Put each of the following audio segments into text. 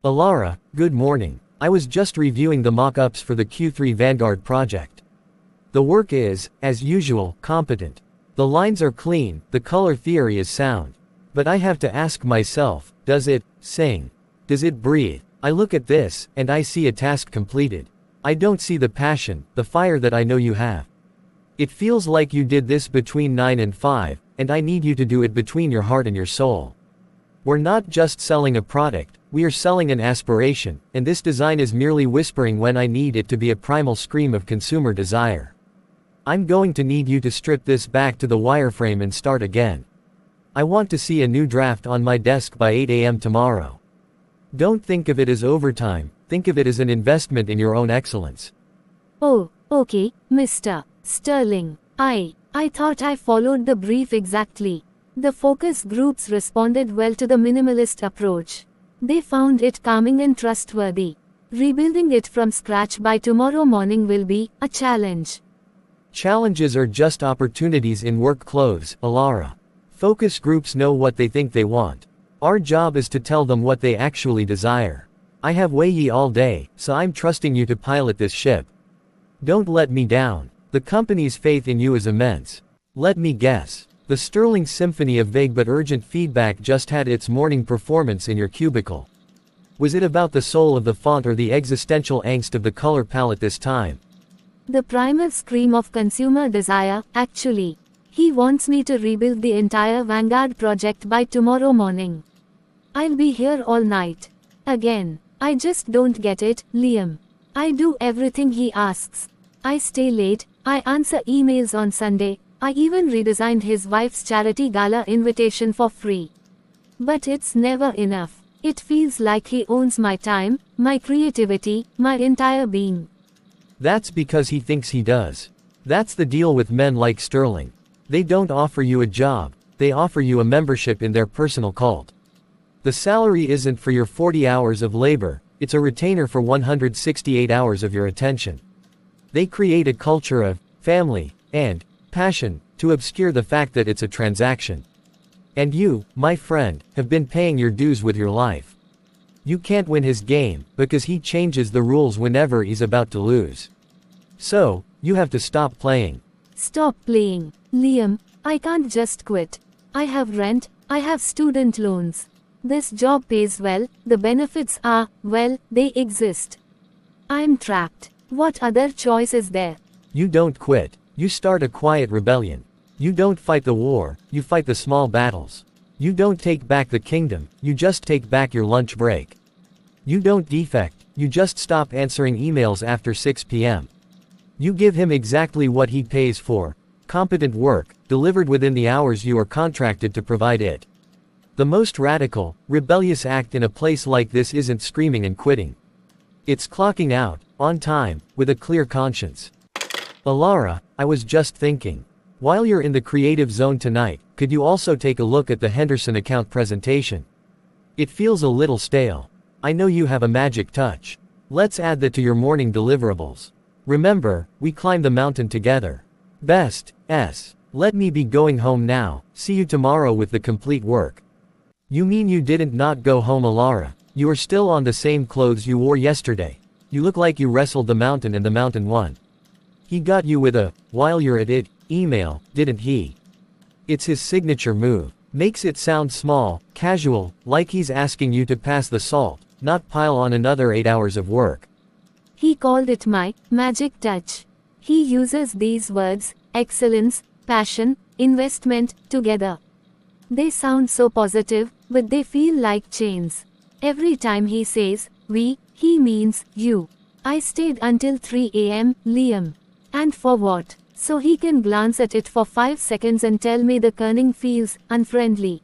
Elara, good morning. I was just reviewing the mock-ups for the Q3 Vanguard project. The work is, as usual, competent. The lines are clean, the color theory is sound. But I have to ask myself, does it sing? Does it breathe? I look at this, and I see a task completed. I don't see the passion, the fire that I know you have. It feels like you did this between 9 and 5, and I need you to do it between your heart and your soul. We're not just selling a product, we are selling an aspiration, and this design is merely whispering when I need it to be a primal scream of consumer desire. I'm going to need you to strip this back to the wireframe and start again. I want to see a new draft on my desk by 8 a.m. tomorrow. Don't think of it as overtime, think of it as an investment in your own excellence. Oh, okay, Mr. Sterling. I thought I followed the brief exactly. The focus groups responded well to the minimalist approach. They found it calming and trustworthy. Rebuilding it from scratch by tomorrow morning will be a challenge. Challenges are just opportunities in work clothes, Elara. Focus groups know what they think they want. Our job is to tell them what they actually desire. I have Wei all day, so I'm trusting you to pilot this ship. Don't let me down. The company's faith in you is immense. Let me guess. The Sterling Symphony of vague but urgent feedback just had its morning performance in your cubicle. Was it about the soul of the font or the existential angst of the color palette this time? The primal scream of consumer desire, actually. He wants me to rebuild the entire Vanguard project by tomorrow morning. I'll be here all night. Again, I just don't get it, Liam. I do everything he asks. I stay late, I answer emails on Sunday, I even redesigned his wife's charity gala invitation for free. But it's never enough. It feels like he owns my time, my creativity, my entire being. That's because he thinks he does. That's the deal with men like Sterling. They don't offer you a job, they offer you a membership in their personal cult. The salary isn't for your 40 hours of labor, it's a retainer for 168 hours of your attention. They create a culture of family and passion to obscure the fact that it's a transaction. And you, my friend, have been paying your dues with your life. You can't win his game, because he changes the rules whenever he's about to lose. So, you have to stop playing. Stop playing, Liam. I can't just quit. I have rent, I have student loans. This job pays well, the benefits are, well, they exist. I'm trapped. What other choice is there? You don't quit. You start a quiet rebellion. You don't fight the war, you fight the small battles. You don't take back the kingdom, you just take back your lunch break. You don't defect, you just stop answering emails after 6 p.m. You give him exactly what he pays for. Competent work, delivered within the hours you are contracted to provide it. The most radical, rebellious act in a place like this isn't screaming and quitting. It's clocking out, on time, with a clear conscience. Elara, I was just thinking. While you're in the creative zone tonight, could you also take a look at the Henderson account presentation? It feels a little stale. I know you have a magic touch. Let's add that to your morning deliverables. Remember, we climbed the mountain together. Best, S. Let me be going home now, see you tomorrow with the complete work. You mean you didn't not go home, Elara? You are still on the same clothes you wore yesterday. You look like you wrestled the mountain and the mountain won. He got you with a, while you're at it, email, didn't he? It's his signature move. Makes it sound small, casual, like he's asking you to pass the salt, not pile on another 8 hours of work. He called it my magic touch. He uses these words, excellence, passion, investment, together. They sound so positive, but they feel like chains. Every time he says, we, he means, you. I stayed until 3 a.m., Liam. And for what? So he can glance at it for 5 seconds and tell me the kerning feels unfriendly.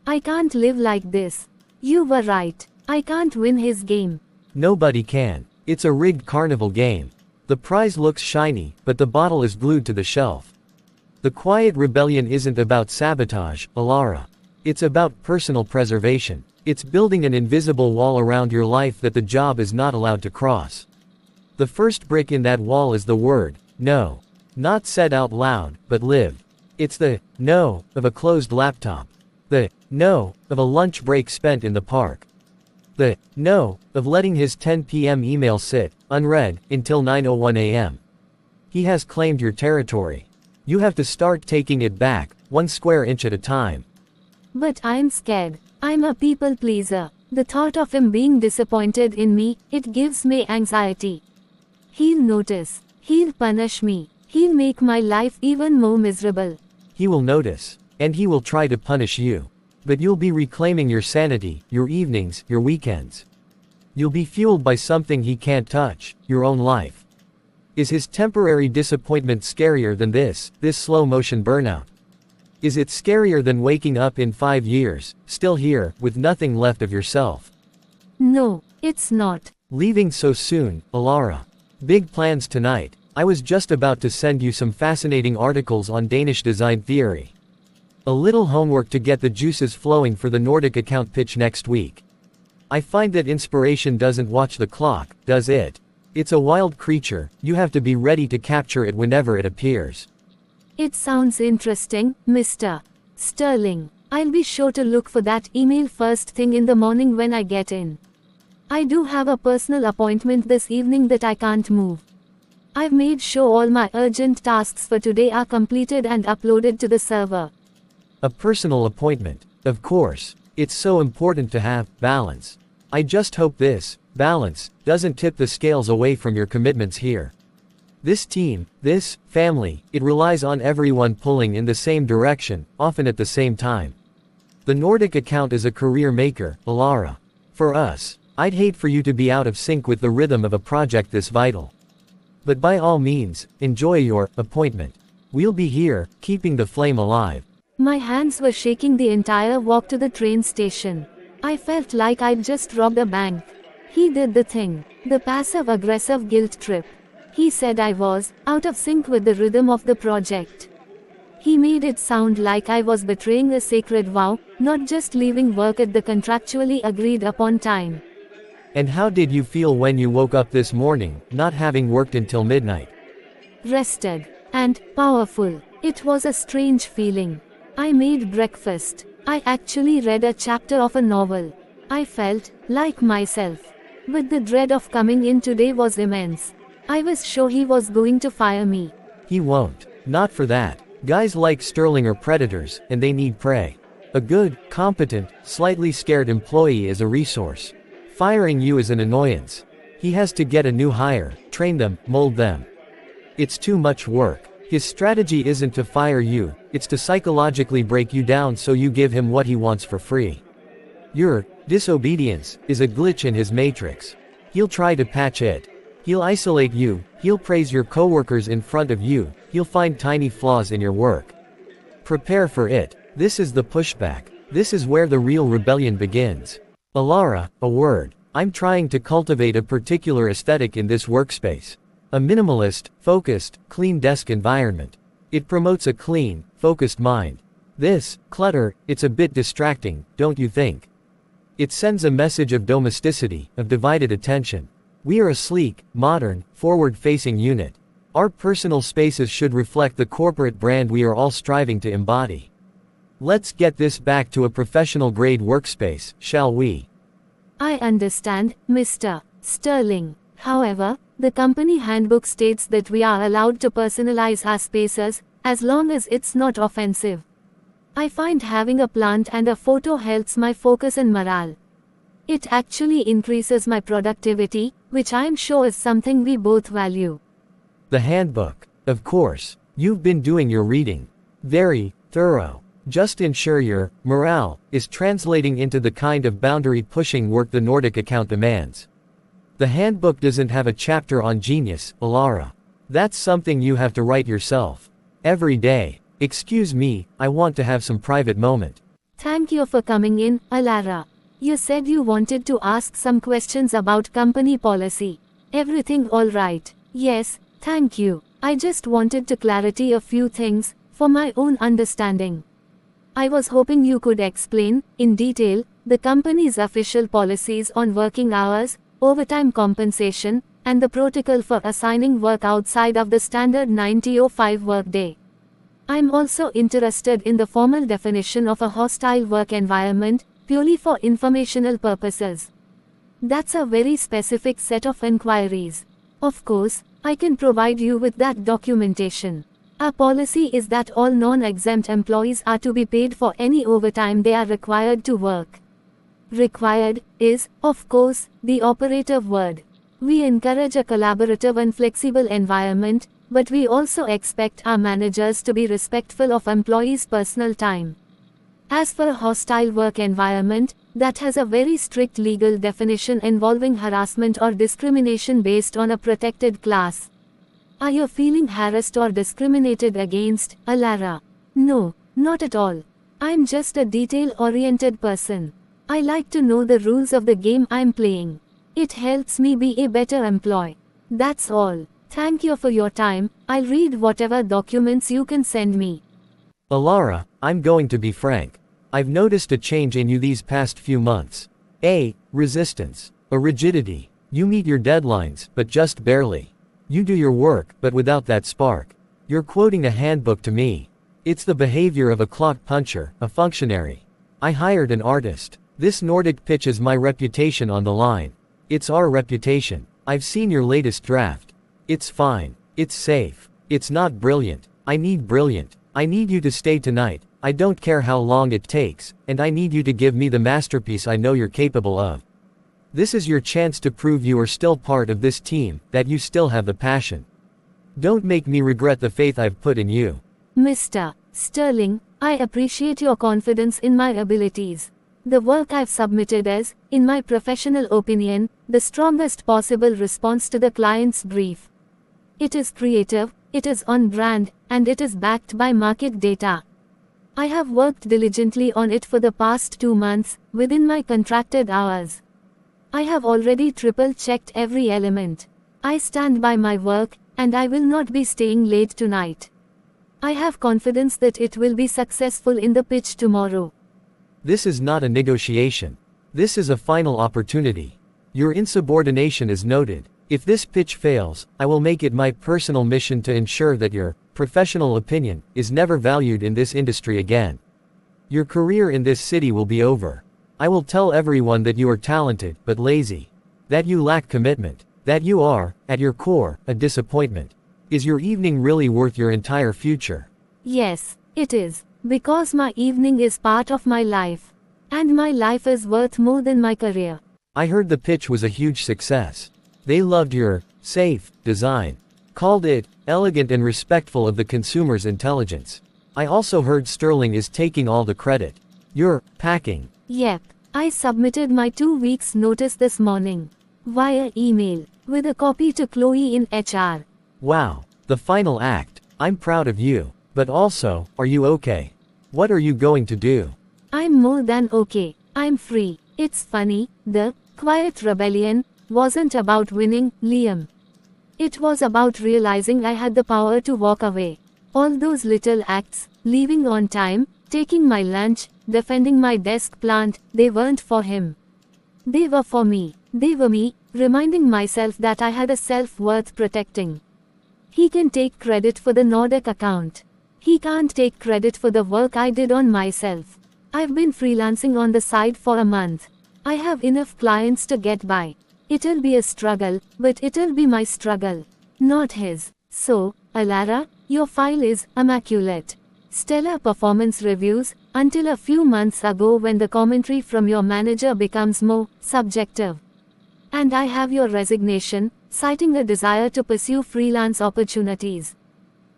I can't live like this. You were right. I can't win his game. Nobody can. It's a rigged carnival game. The prize looks shiny, but the bottle is glued to the shelf. The quiet rebellion isn't about sabotage, Elara. It's about personal preservation. It's building an invisible wall around your life that the job is not allowed to cross. The first brick in that wall is the word, no. Not said out loud, but lived. It's the no of a closed laptop. The no of a lunch break spent in the park. The no of letting his 10 p.m. email sit, unread, until 9:01 a.m. He has claimed your territory. You have to start taking it back, 1 square inch at a time. But I'm scared. I'm a people pleaser. The thought of him being disappointed in me, it gives me anxiety. He'll notice. He'll punish me. He'll make my life even more miserable. He will notice. And he will try to punish you. But you'll be reclaiming your sanity, your evenings, your weekends. You'll be fueled by something he can't touch, your own life. Is his temporary disappointment scarier than this slow-motion burnout? Is it scarier than waking up in 5 years, still here, with nothing left of yourself? No, it's not. Leaving so soon, Elara. Big plans tonight. I was just about to send you some fascinating articles on Danish design theory. A little homework to get the juices flowing for the Nordic account pitch next week. I find that inspiration doesn't watch the clock, does it? It's a wild creature, you have to be ready to capture it whenever it appears. It sounds interesting, Mr. Sterling. I'll be sure to look for that email first thing in the morning when I get in. I do have a personal appointment this evening that I can't move. I've made sure all my urgent tasks for today are completed and uploaded to the server. A personal appointment, of course. It's so important to have balance. I just hope this balance doesn't tip the scales away from your commitments here. This team, this family, it relies on everyone pulling in the same direction, often at the same time. The Nordic account is a career maker, Elara. For us, I'd hate for you to be out of sync with the rhythm of a project this vital. But by all means, enjoy your appointment. We'll be here, keeping the flame alive. My hands were shaking the entire walk to the train station. I felt like I'd just robbed a bank. He did the thing. The passive-aggressive guilt trip. He said I was out of sync with the rhythm of the project. He made it sound like I was betraying a sacred vow, not just leaving work at the contractually agreed upon time. And how did you feel when you woke up this morning, not having worked until midnight? Rested. And powerful. It was a strange feeling. I made breakfast. I actually read a chapter of a novel. I felt like myself. But the dread of coming in today was immense. I was sure he was going to fire me. He won't. Not for that. Guys like Sterling are predators, and they need prey. A good, competent, slightly scared employee is a resource. Firing you is an annoyance. He has to get a new hire, train them, mold them. It's too much work. His strategy isn't to fire you, it's to psychologically break you down so you give him what he wants for free. Your disobedience is a glitch in his matrix. He'll try to patch it. He'll isolate you, he'll praise your coworkers in front of you, he'll find tiny flaws in your work. Prepare for it. This is the pushback. This is where the real rebellion begins. Elara, a word. I'm trying to cultivate a particular aesthetic in this workspace. A minimalist, focused, clean desk environment. It promotes a clean, focused mind. This clutter, it's a bit distracting, don't you think? It sends a message of domesticity, of divided attention. We are a sleek, modern, forward-facing unit. Our personal spaces should reflect the corporate brand we are all striving to embody. Let's get this back to a professional-grade workspace, shall we? I understand, Mr. Sterling. However, the company handbook states that we are allowed to personalize our spaces, as long as it's not offensive. I find having a plant and a photo helps my focus and morale. It actually increases my productivity, which I'm sure is something we both value. The handbook. Of course. You've been doing your reading. Very thorough. Just ensure your morale is translating into the kind of boundary-pushing work the Nordic account demands. The handbook doesn't have a chapter on genius, Elara. That's something you have to write yourself. Every day. Excuse me, I want to have some private moment. Thank you for coming in, Elara. You said you wanted to ask some questions about company policy. Everything all right? Yes, thank you. I just wanted to clarify a few things, for my own understanding. I was hoping you could explain, in detail, the company's official policies on working hours, overtime compensation, and the protocol for assigning work outside of the standard 9-to-5 workday. I'm also interested in the formal definition of a hostile work environment, purely for informational purposes. That's a very specific set of inquiries. Of course, I can provide you with that documentation. Our policy is that all non-exempt employees are to be paid for any overtime they are required to work. Required is, of course, the operative word. We encourage a collaborative and flexible environment, but we also expect our managers to be respectful of employees' personal time. As for a hostile work environment, that has a very strict legal definition involving harassment or discrimination based on a protected class. Are you feeling harassed or discriminated against, Elara? No, not at all. I'm just a detail-oriented person. I like to know the rules of the game I'm playing. It helps me be a better employee. That's all. Thank you for your time. I'll read whatever documents you can send me. Elara, I'm going to be frank. I've noticed a change in you these past few months. A resistance. A rigidity. You meet your deadlines, but just barely. You do your work, but without that spark. You're quoting a handbook to me. It's the behavior of a clock puncher, a functionary. I hired an artist. This Nordic pitch is my reputation on the line. It's our reputation. I've seen your latest draft. It's fine. It's safe. It's not brilliant. I need brilliant. I need you to stay tonight. I don't care how long it takes, and I need you to give me the masterpiece I know you're capable of. This is your chance to prove you are still part of this team, that you still have the passion. Don't make me regret the faith I've put in you. Mr. Sterling, I appreciate your confidence in my abilities. The work I've submitted is, in my professional opinion, the strongest possible response to the client's brief. It is creative, it is on brand, and it is backed by market data. I have worked diligently on it for the past 2 months, within my contracted hours. I have already triple-checked every element. I stand by my work, and I will not be staying late tonight. I have confidence that it will be successful in the pitch tomorrow. This is not a negotiation. This is a final opportunity. Your insubordination is noted. If this pitch fails, I will make it my personal mission to ensure that your professional opinion is never valued in this industry again. Your career in this city will be over. I will tell everyone that you are talented but lazy. That you lack commitment. That you are, at your core, a disappointment. Is your evening really worth your entire future? Yes, it is. Because my evening is part of my life. And my life is worth more than my career. I heard the pitch was a huge success. They loved your safe design. Called it elegant and respectful of the consumer's intelligence. I also heard Sterling is taking all the credit. You're packing. Yep, I submitted my 2 weeks notice this morning. Via email, with a copy to Chloe in HR. Wow, the final act. I'm proud of you. But also, are you okay? What are you going to do? I'm more than okay. I'm free. It's funny, the quiet rebellion wasn't about winning, Liam. It was about realizing I had the power to walk away. All those little acts, leaving on time, taking my lunch, defending my desk plant, they weren't for him. They were for me. They were me, reminding myself that I had a self-worth protecting. He can take credit for the Nordic account. He can't take credit for the work I did on myself. I've been freelancing on the side for a month. I have enough clients to get by. It'll be a struggle, but it'll be my struggle, not his. So, Elara, your file is immaculate. Stellar performance reviews, until a few months ago when the commentary from your manager becomes more subjective. And I have your resignation, citing a desire to pursue freelance opportunities.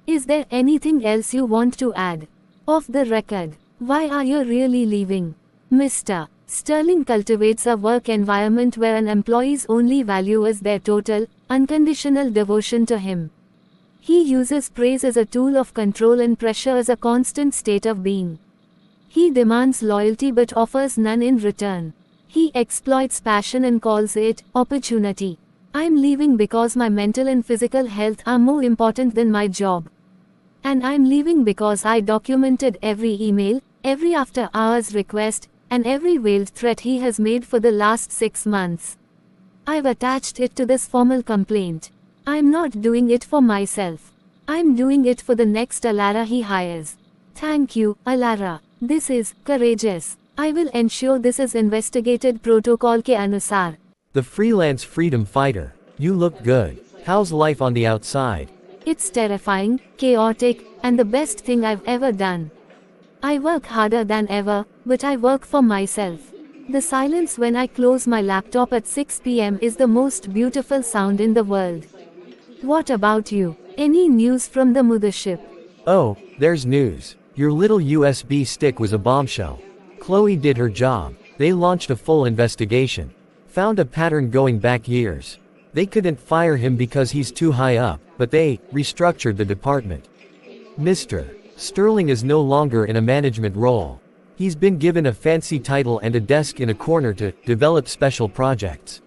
Is there anything else you want to add? Off the record, why are you really leaving? Mr. Sterling cultivates a work environment where an employee's only value is their total, unconditional devotion to him. He uses praise as a tool of control and pressure as a constant state of being. He demands loyalty but offers none in return. He exploits passion and calls it opportunity. I'm leaving because my mental and physical health are more important than my job. And I'm leaving because I documented every email, every after-hours request, and every veiled threat he has made for the last 6 months. I've attached it to this formal complaint. I'm not doing it for myself. I'm doing it for the next Elara he hires. Thank you, Elara. This is courageous. I will ensure this is investigated protocol के अनुसार. The freelance freedom fighter. You look good. How's life on the outside? It's terrifying, chaotic, and the best thing I've ever done. I work harder than ever, but I work for myself. The silence when I close my laptop at 6 p.m. is the most beautiful sound in the world. What about you? Any news from the mothership? Oh, there's news. Your little USB stick was a bombshell. Chloe did her job. They launched a full investigation. Found a pattern going back years. They couldn't fire him because he's too high up, but they restructured the department. Mr. Sterling is no longer in a management role. He's been given a fancy title and a desk in a corner to develop special projects.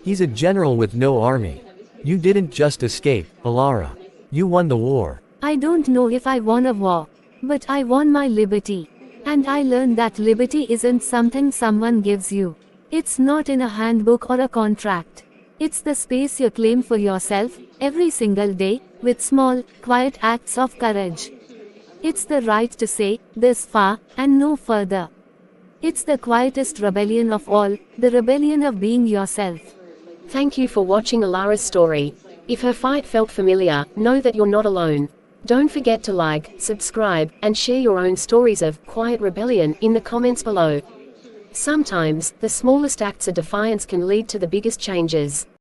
He's a general with no army. You didn't just escape, Elara. You won the war. I don't know if I won a war, but I won my liberty. And I learned that liberty isn't something someone gives you. It's not in a handbook or a contract. It's the space you claim for yourself, every single day, with small, quiet acts of courage. It's the right to say, this far, and no further. It's the quietest rebellion of all, the rebellion of being yourself. Thank you for watching Elara's story. If her fight felt familiar, know that you're not alone. Don't forget to like, subscribe, and share your own stories of quiet rebellion in the comments below. Sometimes, the smallest acts of defiance can lead to the biggest changes.